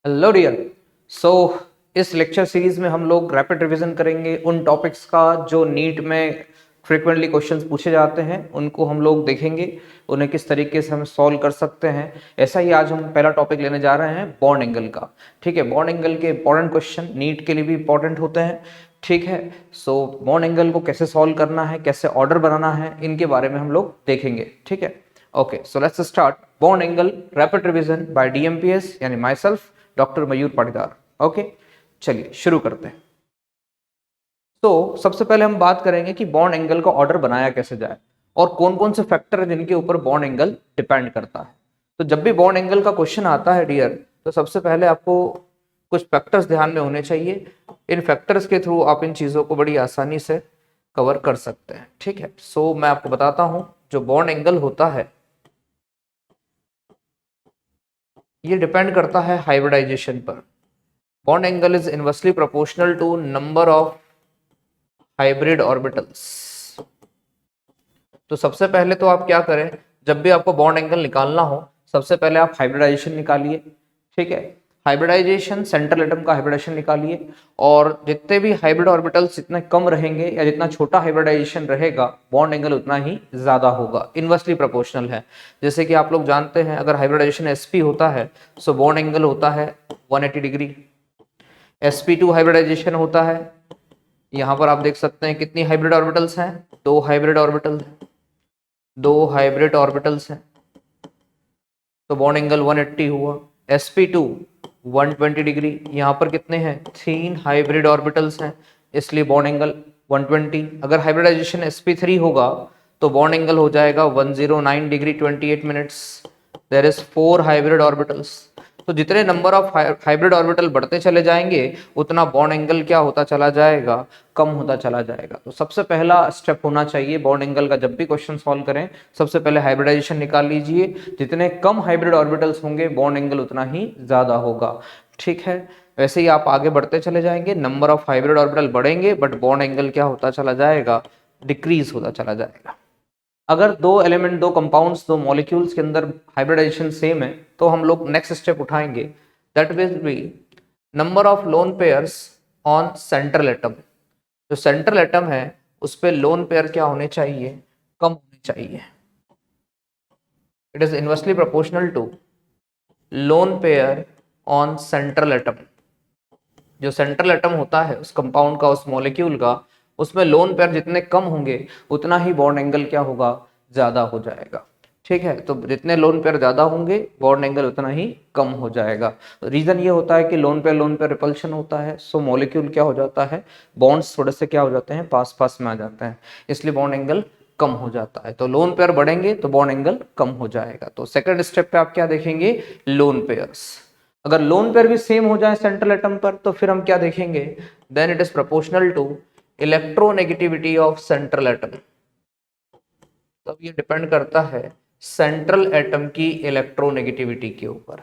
Hello dear. सो इस lecture series में हम लोग रैपिड रिवीजन करेंगे उन टॉपिक्स का जो नीट में फ्रिक्वेंटली क्वेश्चंस पूछे जाते हैं, उनको हम लोग देखेंगे, उन्हें किस तरीके से हम सॉल्व कर सकते हैं। ऐसा ही आज हम पहला टॉपिक लेने जा रहे हैं बॉन्ड एंगल का। ठीक है, बॉन्ड एंगल के इंपॉर्टेंट क्वेश्चन नीट के लिए भी इंपॉर्टेंट होते हैं। ठीक है, सो बॉन्ड एंगल को कैसे सॉल्व करना है, कैसे ऑर्डर बनाना है, इनके बारे में हम लोग देखेंगे। ठीक है, okay, so let's start bond angle rapid revision by DMPS यानी myself doctor Mayur Patidar. Okay, चलिए शुरू करते हैं। तो सबसे पहले हम बात करेंगे कि बॉन्ड एंगल का ऑर्डर बनाया कैसे जाए और कौन कौन से फैक्टर है जिनके ऊपर बॉन्ड एंगल डिपेंड करता है। तो जब भी बॉन्ड एंगल का क्वेश्चन आता है डियर, तो सबसे पहले आपको कुछ फैक्टर्स ध्यान में होने चाहिए। इन फैक्टर्स के थ्रू आप इन चीज़ों को बड़ी आसानी से कवर कर सकते हैं। ठीक है, सो मैं आपको बताता हूं, जो बॉन्ड एंगल होता है ये डिपेंड करता है हाइब्रिडाइजेशन पर। Bond angle is inversely proportional to number of hybrid orbitals. तो सबसे पहले तो आप क्या करें, जब भी आपको बॉन्ड एंगल निकालना हो, सबसे पहले आप हाइब्रिडाइजेशन निकालिए। ठीक है, हाइब्रिडाइजेशन सेंट्रल एटम का हाइब्रिडाइजेशन निकालिए, और जितने भी हाइब्रिड ऑर्बिटल्स जितने कम रहेंगे या जितना छोटा हाइब्रिडाइजेशन रहेगा, बॉन्ड एंगल उतना ही ज्यादा होगा। इनवर्सली प्रोपोर्शनल है। जैसे कि आप लोग जानते हैं, अगर हाइब्रिडाइजेशन sp होता है, सो बॉन्ड एंगल होता है 180 डिग्री। sp2 हाइब्रिडाइजेशन होता है, यहां पर आप देख सकते हैं कितनी हाइब्रिड ऑर्बिटल्स हैं, दो हाइब्रिड ऑर्बिटल हैं, दो हाइब्रिड ऑर्बिटल्स हैं, तो बॉन्ड एंगल 180 हुआ। sp2 120 डिग्री, यहाँ पर कितने हैं, 3 हाइब्रिड ऑर्बिटल्स हैं, इसलिए बॉन्ड एंगल 120। अगर हाइब्रिडाइजेशन sp3 होगा तो बॉन्ड एंगल हो जाएगा 109 degree 28 minutes. There is 4 hybrid orbitals. तो जितने नंबर ऑफ हाइब्रिड ऑर्बिटल बढ़ते चले जाएंगे, उतना बॉन्ड एंगल क्या होता चला जाएगा, कम होता चला जाएगा। तो सबसे पहला स्टेप होना चाहिए बॉन्ड एंगल का, जब भी क्वेश्चन सॉल्व करें सबसे पहले हाइब्रिडाइजेशन निकाल लीजिए। जितने कम हाइब्रिड ऑर्बिटल्स होंगे, बॉन्ड एंगल उतना ही ज्यादा होगा। ठीक है, वैसे ही आप आगे बढ़ते चले जाएंगे, नंबर ऑफ हाइब्रिड ऑर्बिटल बढ़ेंगे, बट बॉन्ड एंगल क्या होता चला जाएगा, डिक्रीज होता चला जाएगा। अगर दो एलिमेंट, दो कंपाउंड्स, दो मॉलिक्यूल्स के अंदर हाइब्रिडाइजेशन सेम है, तो हम लोग नेक्स्ट स्टेप उठाएंगे, that will be number of lone pairs on central atom. जो सेंट्रल एटम है उस पे लोन पेयर क्या होने चाहिए, कम होने चाहिए। It is inversely proportional to lone pair on central atom. जो सेंट्रल एटम होता है उस कंपाउंड का, उस मॉलिक्यूल का, उसमें लोन पेयर जितने कम होंगे उतना ही बॉन्ड एंगल क्या होगा, ज्यादा हो जाएगा। ठीक है, तो जितने लोन पेयर ज्यादा होंगे, बॉन्ड एंगल उतना ही कम हो जाएगा। रीजन ये होता है कि लोन पेयर रिपल्शन होता है, सो मॉलिक्यूल क्या हो जाता है, बॉन्ड्स थोड़े से क्या हो जाते हैं, पास पास में आ जाते हैं, इसलिए बॉन्ड एंगल कम हो जाता है। तो लोन पेयर बढ़ेंगे तो बॉन्ड एंगल कम हो जाएगा। तो सेकंड स्टेप पे आप क्या देखेंगे, लोन पेयर्स। अगर लोन पेयर भी सेम हो जाए सेंट्रल एटम पर, तो फिर हम क्या देखेंगे, then it is proportional to electronegativity of central atom. तब ये डिपेंड करता है सेंट्रल एटम की इलेक्ट्रोनेगेटिविटी के ऊपर।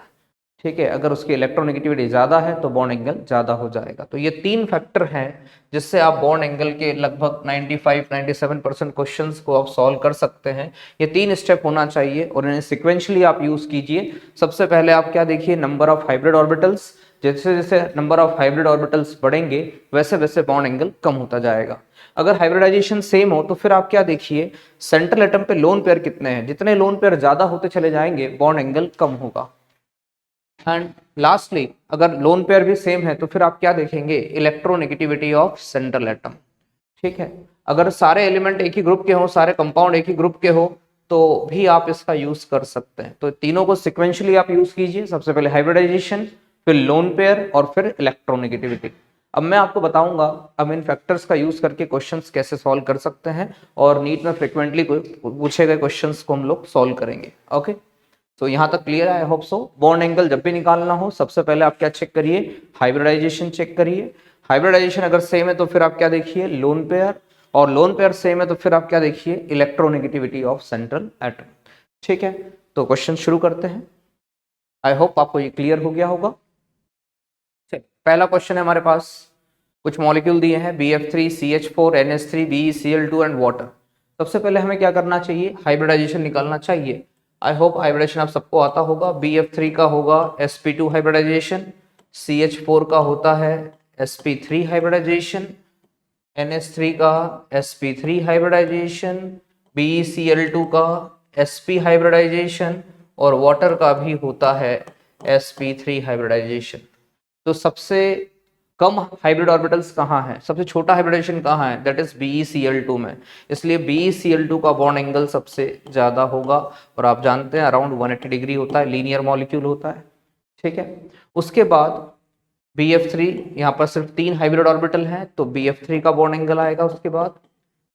ठीक है, अगर उसकी इलेक्ट्रोनेगेटिविटी ज्यादा है तो बॉन्ड एंगल ज्यादा हो जाएगा। तो ये तीन फैक्टर हैं जिससे आप बॉन्ड एंगल के लगभग 95-97% क्वेश्चंस को आप सॉल्व कर सकते हैं। ये तीन स्टेप होना चाहिए और इन्हें सिक्वेंशली आप यूज कीजिए। सबसे पहले आप क्या देखिए, नंबर ऑफ हाइब्रिड ऑर्बिटल्स। जैसे जैसे नंबर ऑफ हाइब्रिड ऑर्बिटल्स बढ़ेंगे, वैसे वैसे बॉन्ड एंगल कम होता जाएगा। अगर हाइब्रिडाइजेशन सेम हो तो फिर आप क्या देखिए, सेंट्रल एटम पे लोन पेयर कितने हैं, जितने लोन पेयर ज्यादा होते चले जाएंगे, बॉन्ड एंगल कम होगा। एंड लास्टली, अगर लोन पेयर भी सेम है तो फिर आप क्या देखेंगे, इलेक्ट्रोनेगेटिविटी ऑफ सेंट्रल एटम। ठीक है, अगर सारे एलिमेंट एक ही ग्रुप के हो, सारे कंपाउंड एक ही ग्रुप के हो, तो भी आप इसका यूज कर सकते हैं। तो तीनों को सिक्वेंशली आप यूज कीजिए, सबसे पहले हाइब्रिडाइजेशन, फिर लोन पेयर और फिर इलेक्ट्रोनेगेटिविटी। अब मैं आपको बताऊंगा अब इन फैक्टर्स का यूज करके क्वेश्चंस कैसे सॉल्व कर सकते हैं, और नीट में फ्रिक्वेंटली पूछे गए क्वेश्चंस को हम लोग सॉल्व करेंगे। ओके, तो यहाँ तक क्लियर है, I hope so. Bond angle जब भी निकालना हो, सबसे पहले आप क्या चेक करिए, हाइब्रिडाइजेशन चेक करिए। हाइब्रिडाइजेशन अगर सेम है तो फिर आप क्या देखिए, लोन पेयर, और लोन पेयर सेम है तो फिर आप क्या देखिए, इलेक्ट्रोनेगेटिविटी ऑफ सेंट्रल एटम। ठीक है, तो क्वेश्चन शुरू करते हैं। आई होप आपको ये क्लियर हो गया होगा। पहला क्वेश्चन है हमारे पास, कुछ मॉलिक्यूल दिए हैं BF3 CH4 NH3 BeCl2 and water. सबसे पहले हमें क्या करना चाहिए, हाइब्रिडाइजेशन निकालना चाहिए। आई होप हाइब्रिडाइजेशन आप सबको आता होगा। BF3 का होगा sp2 हाइब्रिडाइजेशन, CH4 का होता है sp3 हाइब्रिडाइजेशन, NH3 का sp3 हाइब्रिडाइजेशन, BeCl2 का sp हाइब्रिडाइजेशन और वाटर का भी होता है sp3 हाइब्रिडाइजेशन। तो सबसे कम हाइब्रिड ऑर्बिटल्स कहाँ है, सबसे छोटा हाइब्रिडाइजेशन कहाँ है, दैट इज BeCl2 में, इसलिए BeCl2 का बॉन्ड एंगल सबसे ज्यादा होगा और आप जानते हैं अराउंड 180 डिग्री होता है, लीनियर मॉलिक्यूल होता है, ठीक है। उसके बाद BF3, यहाँ पर सिर्फ 3 हाइब्रिड ऑर्बिटल हैं तो BF3 का बॉन्ड एंगल आएगा उसके बाद,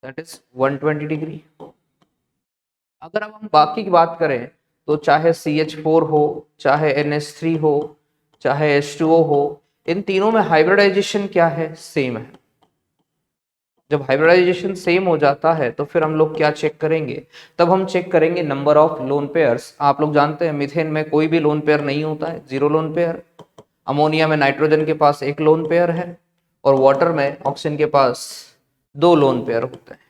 दैट इज 120 डिग्री। अगर अब हम बाकी की बात करें तो चाहे CH4 हो, चाहे NH3 हो, चाहे H2O हो, इन तीनों में हाइब्रिडाइजेशन क्या है, सेम है। जब हाइब्रिडाइजेशन सेम हो जाता है तो फिर हम लोग क्या चेक करेंगे, तब हम चेक करेंगे नंबर ऑफ लोन पेयर्स। आप लोग जानते हैं मीथेन में कोई भी लोन पेयर नहीं होता है, 0 लोन पेयर। अमोनिया में नाइट्रोजन के पास 1 लोन पेयर है और वाटर में ऑक्सीजन के पास 2 लोन पेयर होते हैं,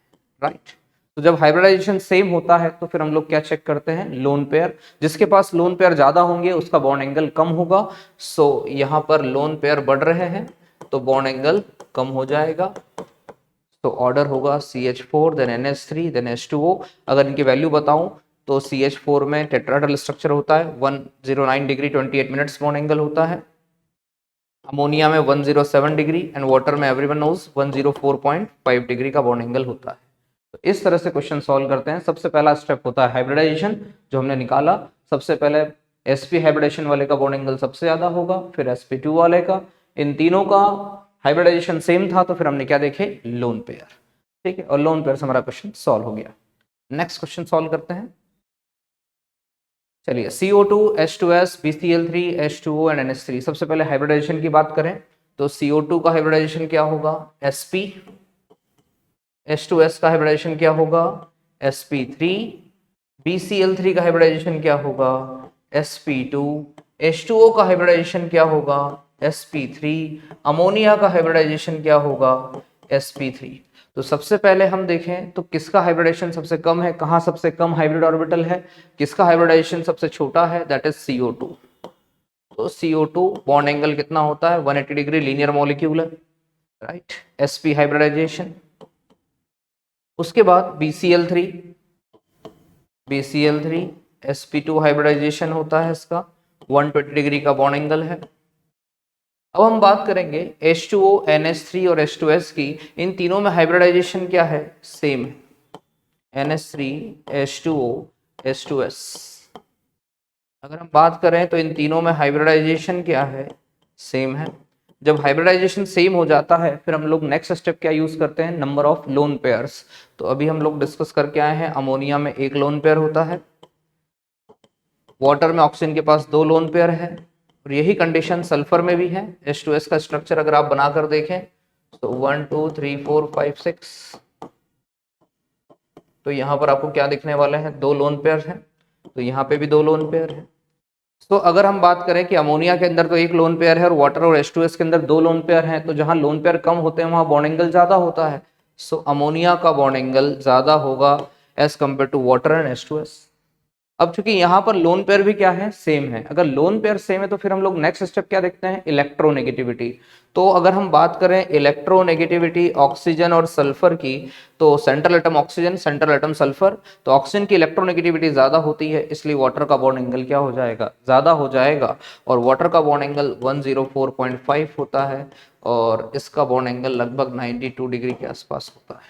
राइट। तो जब हाइब्रिडाइजेशन सेम होता है तो फिर हम लोग क्या चेक करते हैं, लोन पेयर। जिसके पास लोन पेयर ज्यादा होंगे उसका बॉन्ड एंगल कम होगा, सो यहाँ पर लोन पेयर बढ़ रहे हैं तो बॉन्ड एंगल कम हो जाएगा। तो ऑर्डर होगा CH4 then NH3 then H2O। अगर इनकी वैल्यू बताऊं तो CH4 में टेट्राहेड्रल स्ट्रक्चर होता है, 109 डिग्री 28 मिनट्स बॉन्ड एंगल होता है। अमोनिया में 107 डिग्री एंड वाटर में एवरीवन नोज 104.5 डिग्री का बॉन्ड एंगल होता है। तो इस तरह से क्वेश्चन सॉल्व करते हैं। सबसे पहला स्टेप होता है हाइब्रिडाइजेशन, जो हमने निकाला। सबसे पहले sp हाइब्रिडेशन वाले का बॉन्ड एंगल सबसे ज्यादा होगा, फिर sp2 वाले का। इन तीनों का हाइब्रिडाइजेशन सेम था तो फिर हमने क्या देखे, लोन पेयर, ठीक है। और लोन पेयर से हमारा क्वेश्चन सॉल्व हो गया। नेक्स्ट क्वेश्चन सॉल्व करते हैं। चलिए CO2 H2S BCl3 H2O and NH3। सबसे पहले हाइब्रिडाइजेशन की बात करें तो CO2 का हाइब्रिडाइजेशन क्या होगा, sp। H2S का हाइब्रिडाइजेशन क्या होगा, sp3। BCl3 का हाइब्रिडाइजेशन क्या होगा, sp2। H2O का हाइब्रिडाइजेशन क्या होगा, sp3। अमोनिया का हाइब्रिडाइजेशन क्या होगा, sp3। तो सबसे पहले हम देखें तो किसका हाइब्रिडाइजेशन सबसे कम है, कहाँ सबसे कम हाइब्रिड ऑर्बिटल है, किसका हाइब्रिडाइजेशन सबसे छोटा है, दैट इज CO2। तो CO2 बॉन्ड एंगल कितना होता है, 180 डिग्री, लीनियर मॉलिक्यूल है, राइट, sp हाइब्रिडाइजेशन। उसके बाद BCl3 sp2 हाइब्रिडाइजेशन होता है, इसका 120 डिग्री का बॉन्ड एंगल है। अब हम बात करेंगे H2O NH3 और H2S की। इन तीनों में हाइब्रिडाइजेशन क्या है, सेम है, NH3 H2O H2S। अगर हम बात करें तो इन तीनों में हाइब्रिडाइजेशन क्या है, सेम है। जब हाइब्रिडाइजेशन सेम हो जाता है फिर हम लोग नेक्स्ट स्टेप क्या यूज करते हैं, नंबर ऑफ लोन पेयर्स। तो अभी हम लोग डिस्कस करके आए हैं अमोनिया में 1 लोन पेयर होता है, वाटर में ऑक्सीजन के पास 2 लोन पेयर है और यही कंडीशन सल्फर में भी है। H2S का स्ट्रक्चर अगर आप बनाकर देखें तो 1 2 3 4 5 6, तो यहाँ पर आपको क्या दिखने वाले हैं, 2 लोन पेयर हैं, तो यहाँ पे भी 2 लोन पेयर है। तो अगर हम बात करें कि अमोनिया के अंदर तो 1 लोन पेयर है और वाटर और H2S के अंदर 2 लोन पेयर हैं, तो जहां लोन पेयर कम होते हैं वहां बॉन्ड एंगल ज्यादा होता है। सो अमोनिया का बॉन्ड एंगल ज्यादा होगा as compare to water and H2S। अब चूंकि यहाँ पर लोन पेयर भी क्या है, सेम है। अगर लोन पेयर सेम है तो फिर हम लोग नेक्स्ट स्टेप क्या देखते हैं, इलेक्ट्रोनेगेटिविटी। तो अगर हम बात करें इलेक्ट्रोनेगेटिविटी ऑक्सीजन और सल्फर की, तो central atom oxygen, central atom sulphur, तो ऑक्सीजन की इलेक्ट्रोनेगेटिविटी ज्यादा होती है, इसलिए वाटर का बॉन्ड एंगल क्या हो जाएगा, ज्यादा हो जाएगा। और वाटर का बॉन्ड एंगल 104.5 होता है और इसका बॉन्ड एंगल लगभग 92 डिग्री के आसपास होता है,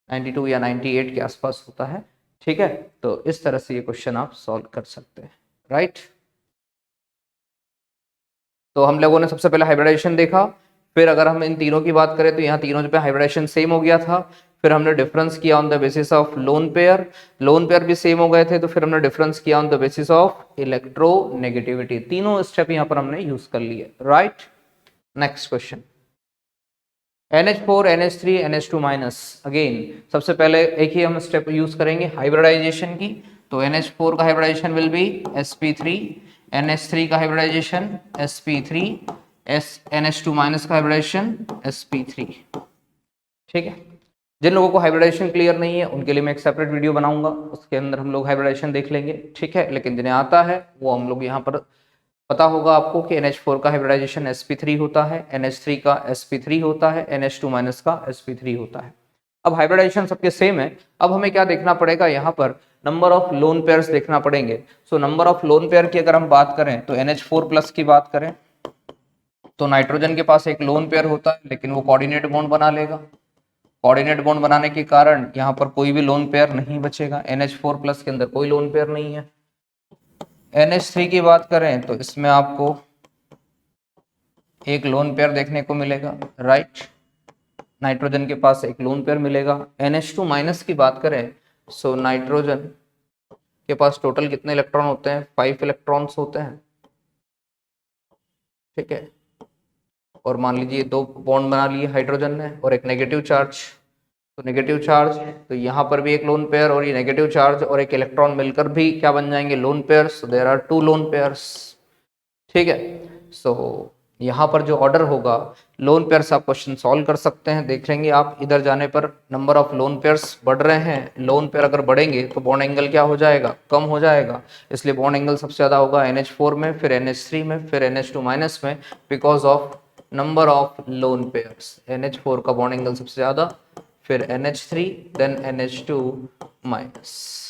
92 या 98 के आसपास होता है, ठीक है। तो इस तरह से ये क्वेश्चन आप सॉल्व कर सकते हैं, राइट। तो हम लोगों ने सबसे पहले हाइब्रिडाइजेशन देखा, फिर अगर हम इन तीनों की बात करें तो यहाँ तीनों पे हाइब्रिडाइजेशन सेम हो गया था। फिर हमने डिफरेंस किया on the basis of lone pair, lone pair भी सेम हो गए थे, तो फिर हमने डिफरेंस किया on the basis of electronegativity. तीनों स्टेप यहाँ पर हमने यूज कर लिए, right. Next question, NH4 NH3 NH2 minus. Again सबसे पहले एक ही हम स्टेप यूज करेंगे हाइब्रिडाइजेशन की। तो NH4 का hybridisation will be sp3, NH3 का हाइब्रिडाइजेशन sp3, NH2 माइनस का हाइब्रिडाइजेशन sp3, ठीक है। जिन लोगों को हाइब्रिडाइजेशन क्लियर नहीं है उनके लिए मैं एक सेपरेट वीडियो बनाऊंगा, उसके अंदर हम लोग हाइब्रिडाइजेशन देख लेंगे, ठीक है। लेकिन जिन्हें आता है वो हम लोग यहाँ पर पता होगा आपको कि NH4 का हाइब्रिडाइजेशन sp3 होता है, NH3 का sp3 होता है, NH2 माइनस का sp3 होता है। अब हाइब्रिडाइजेशन सबके सेम है। अब हमें क्या देखना पड़ेगा, यहाँ पर नंबर ऑफ लोन पेयर्स देखना पड़ेंगे। So number of lone pair की अगर हम बात करें तो NH4 प्लस की बात करें तो नाइट्रोजन के पास एक लोन पेयर होता है, लेकिन वो कोऑर्डिनेट बॉन्ड बना लेगा। कोऑर्डिनेट बॉन्ड बनाने के कारण यहाँ पर कोई भी लोन पेयर नहीं बचेगा। NH4 प्लस के अंदर कोई लोन पेयर नहीं है। NH3 की बात करें तो इसमें आपको एक लोन पेयर देखने को मिलेगा, राइट। नाइट्रोजन के पास एक लोन पेयर मिलेगा। NH2 माइनस की बात करें सो नाइट्रोजन के पास टोटल कितने इलेक्ट्रॉन होते हैं, 5 इलेक्ट्रॉन्स होते हैं, ठीक है। और मान लीजिए 2 बॉन्ड बना लिए हाइड्रोजन ने और एक नेगेटिव चार्ज, तो नेगेटिव चार्ज, तो यहाँ पर भी एक लोन पेयर और ये नेगेटिव चार्ज और एक इलेक्ट्रॉन मिलकर भी क्या बन जाएंगे, lone pairs. So there are 2 lone pairs, ठीक है। सो यहाँ पर जो ऑर्डर होगा लोन पेयर्स, आप क्वेश्चन सॉल्व कर सकते हैं। देख लेंगे आप इधर जाने पर नंबर ऑफ लोन पेयर्स बढ़ रहे हैं। लोन पेयर अगर बढ़ेंगे तो बॉन्ड एंगल क्या हो जाएगा, कम हो जाएगा। इसलिए बॉन्ड एंगल सबसे ज़्यादा होगा NH4 में, फिर NH3 में, फिर NH2 माइनस में, because of number of lone pairs. NH4 का बॉन्ड एंगल सबसे ज़्यादा, फिर NH3, then NH2 minus.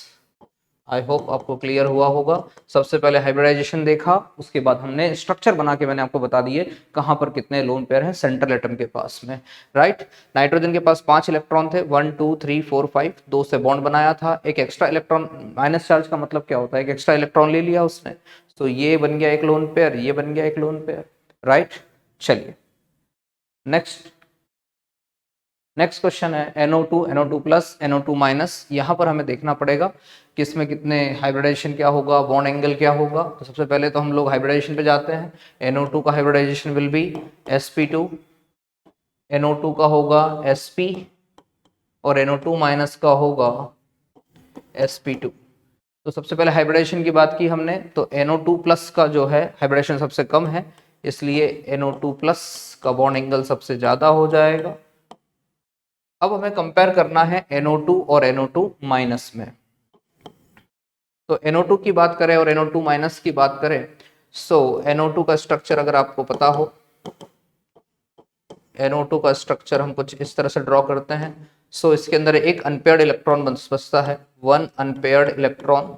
I hope आपको क्लियर हुआ होगा। सबसे पहले हाइब्रिडाइजेशन देखा, उसके बाद हमने स्ट्रक्चर बना के मैंने आपको बता दिए कहाँ पर कितने लोन पेयर हैं सेंट्रल एटम के पास में, राइट। नाइट्रोजन के पास 5 इलेक्ट्रॉन थे, 1 2 3 4 5, 2 से बॉन्ड बनाया था। एक एक्स्ट्रा इलेक्ट्रॉन, माइनस चार्ज का मतलब क्या होता है, एक एक्स्ट्रा इलेक्ट्रॉन ले लिया उसने, तो ये बन गया एक लोन पेयर, ये बन गया एक लोन पेयर, राइट। चलिए नेक्स्ट क्वेश्चन है NO2 प्लस NO2 माइनस। यहाँ पर हमें देखना पड़ेगा कि इसमें कितने हाइब्रिडाइजेशन क्या होगा, बॉन्ड एंगल क्या होगा। तो सबसे पहले तो हम लोग हाइब्रिडाइजेशन पे जाते हैं। NO2 का hybridisation will be sp2, NO2 का होगा sp और NO2 माइनस का होगा sp2। तो सबसे पहले हाइब्रिडाइजेशन की बात की हमने, तो NO2 प्लस का जो है हाइब्रिडाइजेशन सबसे कम है, इसलिए NO2 प्लस का बॉन्ड एंगल सबसे ज्यादा हो जाएगा। अब हमें कंपेयर करना है NO2 और NO2 माइनस में। तो NO2 की बात करें और NO2 माइनस की बात करें, सो NO2 का स्ट्रक्चर अगर आपको पता हो, NO2 का स्ट्रक्चर हम कुछ इस तरह से ड्रॉ करते हैं। सो इसके अंदर एक अनपेयर्ड इलेक्ट्रॉन बचता है, 1 अनपेयर्ड इलेक्ट्रॉन,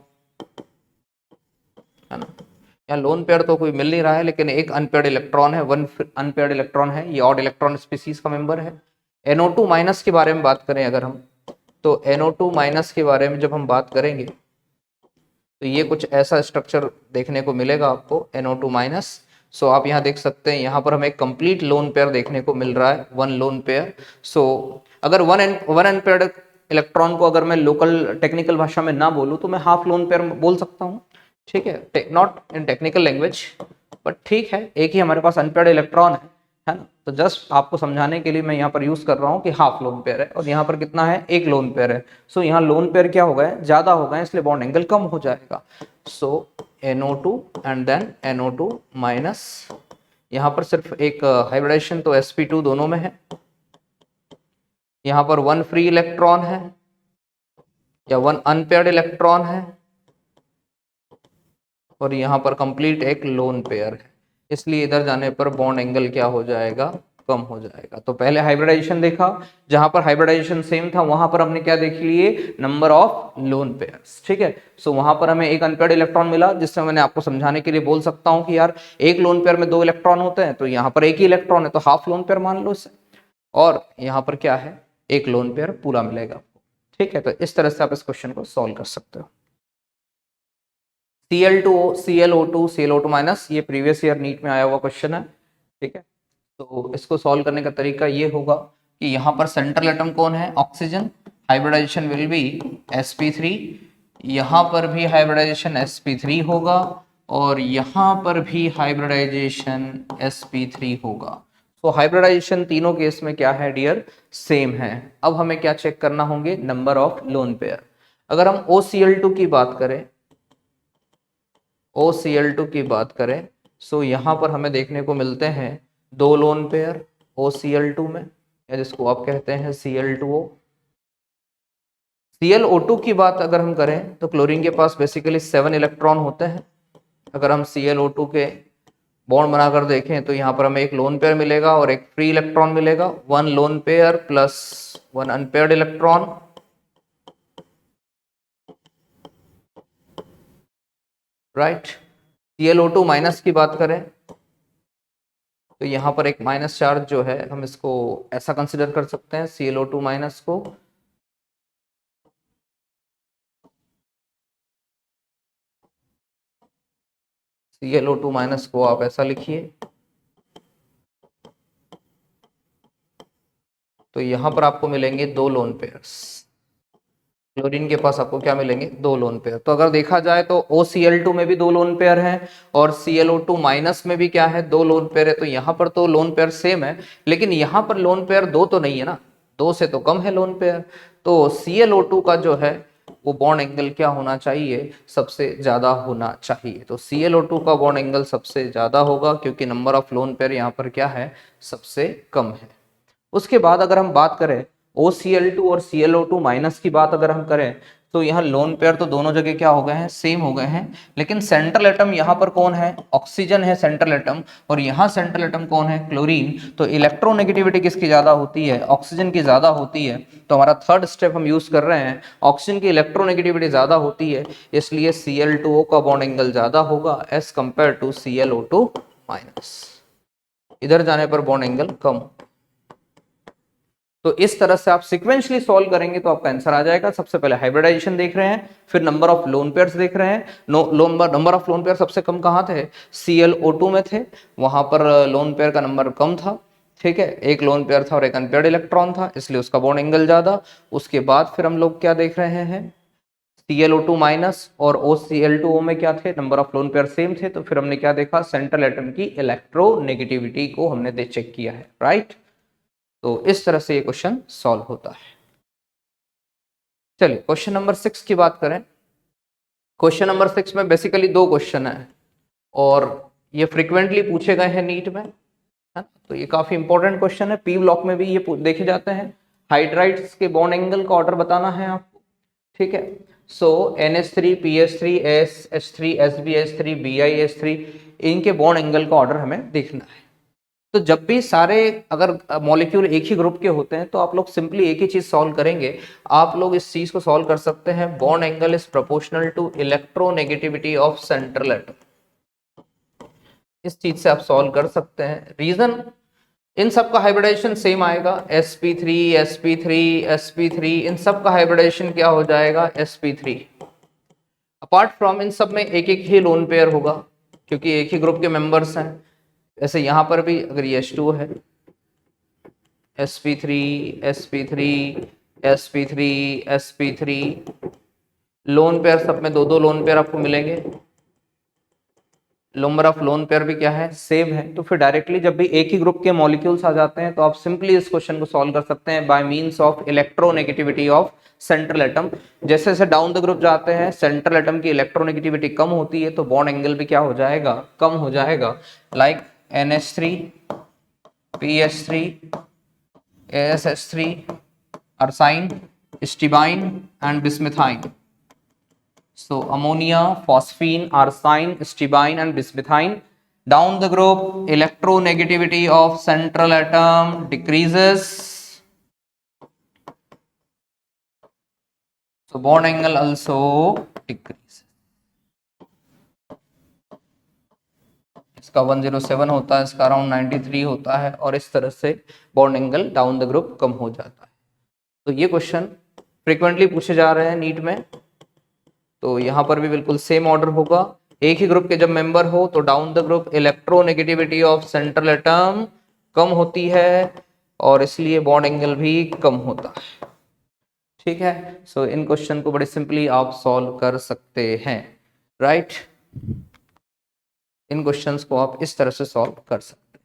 है ना। यहाँ लोन पेयर तो कोई मिल नहीं रहा है, लेकिन एक अनपेयर्ड इलेक्ट्रॉन है, 1 अनपेयर्ड इलेक्ट्रॉन है, ये ऑड इलेक्ट्रॉन स्पीसीज का मेंबर है। NO2 माइनस के बारे में बात करें अगर हम, तो NO2 माइनस के बारे में जब हम बात करेंगे तो ये कुछ ऐसा स्ट्रक्चर देखने को मिलेगा आपको, NO2 माइनस। सो आप यहाँ देख सकते हैं, यहाँ पर हमें एक कंप्लीट लोन पेयर देखने को मिल रहा है, 1 लोन पेयर। सो अगर वन अनपेयर्ड इलेक्ट्रॉन को अगर मैं लोकल टेक्निकल भाषा में ना बोलूँ तो मैं हाफ लोन पेयर बोल सकता हूँ, ठीक है, not in technical language, but ठीक है, एक ही हमारे पास अनपेयर्ड इलेक्ट्रॉन है ना। तो जस्ट आपको समझाने के लिए मैं यहाँ पर यूज कर रहा हूँ कि हाफ लोन पेयर है, और यहाँ पर कितना है, एक लोन पेयर है। सो यहाँ लोन पेयर क्या हो गए, ज्यादा हो गए, इसलिए बॉन्ड एंगल कम हो जाएगा। So NO2 and then NO2 minus. यहाँ पर सिर्फ एक हाइब्रिडाइजेशन तो sp2 दोनों में है। यहाँ पर 1 फ्री इलेक्ट्रॉन है या 1 अनपेयर्ड इलेक्ट्रॉन है, और यहाँ पर कंप्लीट एक लोन पेयर है, इसलिए इधर जाने पर बॉन्ड एंगल क्या हो जाएगा, कम हो जाएगा। तो पहले हाइब्रिडाइजेशन देखा, जहां पर हाइब्रिडाइजेशन सेम था वहां पर हमने क्या देख लिए, नंबर ऑफ लोन पेयर्स, ठीक है। सो वहां पर हमें एक अनपेयर्ड इलेक्ट्रॉन मिला, जिससे मैंने आपको समझाने के लिए बोल सकता हूं कि यार एक लोन पेयर में 2 इलेक्ट्रॉन होते हैं, तो यहाँ पर एक ही इलेक्ट्रॉन है तो हाफ लोन पेयर मान लो इसे, और यहाँ पर क्या है, एक लोन पेयर पूरा मिलेगा आपको, ठीक है। तो इस तरह से आप इस क्वेश्चन को सॉल्व कर सकते हो। ClO2 माइनस, ये प्रीवियस ईयर नीट में आया हुआ क्वेश्चन है, ठीक है। तो इसको सॉल्व करने का तरीका ये होगा कि यहाँ पर सेंट्रल एटम कौन है, oxygen, hybridisation will be sp3, यहाँ पर भी हाइब्रिडाइजेशन sp3 होगा, और यहाँ पर भी हाइब्रिडाइजेशन sp3 होगा। तो हाइब्रिडाइजेशन तीनों केस में क्या है डियर, सेम है। अब हमें क्या चेक करना होंगे, नंबर ऑफ लोन पेयर। अगर हम OCl2 की बात करें, OCl2 की बात करें, सो यहाँ पर हमें देखने को मिलते हैं 2 लोन पेयर OCl2 में, या जिसको आप कहते हैं Cl2O। ClO2 की बात अगर हम करें तो क्लोरीन के पास बेसिकली 7 इलेक्ट्रॉन होते हैं। अगर हम ClO2 के बॉन्ड बनाकर देखें तो यहाँ पर हमें एक लोन पेयर मिलेगा और एक फ्री इलेक्ट्रॉन मिलेगा, 1 lone pair plus 1 unpaired electron, right. ClO2 minus की बात करें तो यहाँ पर एक माइनस चार्ज जो है हम इसको ऐसा कंसिडर कर सकते हैं, ClO2 माइनस को ClO2 माइनस को आप ऐसा लिखिए, तो यहाँ पर आपको मिलेंगे 2 लोन पेयर्स। क्लोरीन के पास आपको क्या मिलेंगे, 2 लोन पेयर। तो अगर देखा जाए तो OCl2 में भी 2 लोन पेयर हैं और ClO2 माइनस में भी क्या है, 2 लोन पेयर है। तो यहाँ पर तो लोन पेयर सेम है, लेकिन यहाँ पर लोन पेयर 2 तो नहीं है ना, 2 से तो कम है लोन पेयर। तो ClO2 का जो है वो बॉन्ड एंगल क्या होना चाहिए, सबसे ज्यादा होना चाहिए। तो ClO2 का बॉन्ड एंगल सबसे ज्यादा होगा क्योंकि नंबर ऑफ लोन पेयर यहाँ पर क्या है, सबसे कम है। उसके बाद अगर हम बात करें OCl2 और ClO2 माइनस की बात अगर हम करें तो यहाँ लोन पेयर तो दोनों जगह क्या हो गए हैं, सेम हो गए हैं, लेकिन सेंट्रल एटम यहाँ पर कौन है, ऑक्सीजन है सेंट्रल एटम, और यहाँ सेंट्रल एटम कौन है, क्लोरीन। तो इलेक्ट्रोनेगेटिविटी किसकी ज्यादा होती है, ऑक्सीजन की ज्यादा होती है। तो हमारा थर्ड स्टेप हम यूज कर रहे हैं, ऑक्सीजन की इलेक्ट्रोनेगेटिविटी ज्यादा होती है, इसलिए Cl2O का बॉन्ड एंगल ज्यादा होगा as compare to ClO2 minus. इधर जाने पर बॉन्ड एंगल कम। तो इस तरह से आप सीक्वेंशियली सॉल्व करेंगे तो आपका आंसर आ जाएगा। सबसे पहले हाइब्रिडाइजेशन देख रहे हैं, फिर नंबर ऑफ लोन पेयर्स देख रहे हैं। नंबर ऑफ लोन पेयर सबसे कम कहाँ थे, ClO2 में थे, वहां पर लोन पेयर का नंबर कम था, ठीक है, एक लोन पेयर था और एक अनपेयर्ड इलेक्ट्रॉन था, इसलिए उसका बॉन्ड एंगल ज्यादा। उसके बाद फिर हम लोग क्या देख रहे हैं, ClO2 माइनस और OCl2O में क्या थे, number of lone pair same थे। तो फिर हमने क्या देखा, सेंट्रल एटम की इलेक्ट्रोनेगेटिविटी को हमने चेक किया है, राइट। तो इस तरह से ये क्वेश्चन सॉल्व होता है। चलिए क्वेश्चन नंबर 6 की बात करें। क्वेश्चन नंबर 6 में बेसिकली 2 क्वेश्चन है और ये फ्रीक्वेंटली पूछे गए हैं नीट में, है। तो ये काफी इंपॉर्टेंट क्वेश्चन है, पी ब्लॉक में भी ये देखे जाते हैं। हाइड्राइड्स के बॉन्ड एंगल का ऑर्डर बताना है आपको, ठीक है। सो NH3 PH3 SH3 SbH3 BiH3 इनके बॉन्ड एंगल का ऑर्डर हमें देखना है। तो जब भी सारे अगर मॉलिक्यूल एक ही ग्रुप के होते हैं तो आप लोग सिंपली एक ही चीज सॉल्व करेंगे। आप लोग इस चीज को सॉल्व कर सकते हैं, bond angle is proportional to electronegativity of central atom. इस चीज से आप सॉल्व कर सकते हैं। रीजन, इन सब का हाइब्रिडाइजेशन सेम आएगा, sp3 sp3 sp3, इन सब का हाइब्रिडाइजेशन क्या हो जाएगा, sp3। अपार्ट फ्रॉम इन सब में एक एक ही लोन पेयर होगा क्योंकि एक ही ग्रुप के मेंबर्स हैं। ऐसे यहां पर भी अगर ये H2 है, sp3 sp3 sp3 sp3, lone pair सब में 2-2 लोन पेयर आपको मिलेंगे। नंबर ऑफ लोन पेयर भी क्या है, सेम है। तो फिर डायरेक्टली जब भी एक ही ग्रुप के मॉलिक्यूल्स आ जाते हैं तो आप सिंपली इस क्वेश्चन को सॉल्व कर सकते हैं by means of electronegativity of central atom. जैसे जैसे डाउन द ग्रुप जाते हैं सेंट्रल एटम की इलेक्ट्रोनेगेटिविटी कम होती है तो बॉन्ड एंगल भी क्या हो जाएगा, कम हो जाएगा। Like NH3 PH3 ASH3 arsine stibine and bismuthine. So ammonia, phosphine, arsine, stibine and bismuthine. Down the group electronegativity of central atom decreases, so bond angle also decreases. इसका 107 होता है, इसका अराउंड 93 होता है और इस तरह से bond angle down the group कम हो जाता है। तो ये क्वेश्चन फ्रीक्वेंटली पूछे जा रहे हैं नीट में। तो यहाँ पर भी बिल्कुल सेम ऑर्डर होगा, एक ही ग्रुप के जब मेंबर हो तो down the group electronegativity of central atom कम होती है और इसलिए बॉन्ड एंगल भी कम होता है, ठीक है। सो इन क्वेश्चन को बड़े सिंपली आप सॉल्व कर सकते हैं, राइट। इन क्वेश्चंस को आप इस तरह से सॉल्व कर सकते हैं।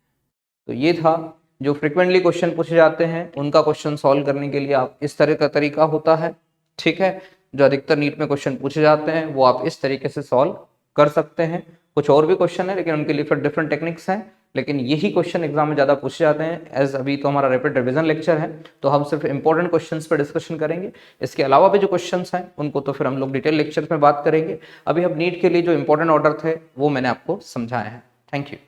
तो ये था जो फ्रीक्वेंटली क्वेश्चन पूछे जाते हैं उनका क्वेश्चन सॉल्व करने के लिए आप इस तरह का तरीका होता है, ठीक है। जो अधिकतर नीट में क्वेश्चन पूछे जाते हैं वो आप इस तरीके से सॉल्व कर सकते हैं। कुछ और भी क्वेश्चन है लेकिन उनके लिए फिर डिफरेंट टेक्निक्स हैं, लेकिन यही क्वेश्चन एग्जाम में ज़्यादा पूछे जाते हैं। एज अभी तो हमारा रैपिड रिवीजन लेक्चर है तो हम सिर्फ इंपॉर्टेंट क्वेश्चंस पर डिस्कशन करेंगे। इसके अलावा भी जो क्वेश्चंस हैं उनको तो फिर हम लोग डिटेल लेक्चर में बात करेंगे। अभी हम नीट के लिए जो इंपॉर्टेंट ऑर्डर थे वो मैंने आपको समझाए हैं। Thank you.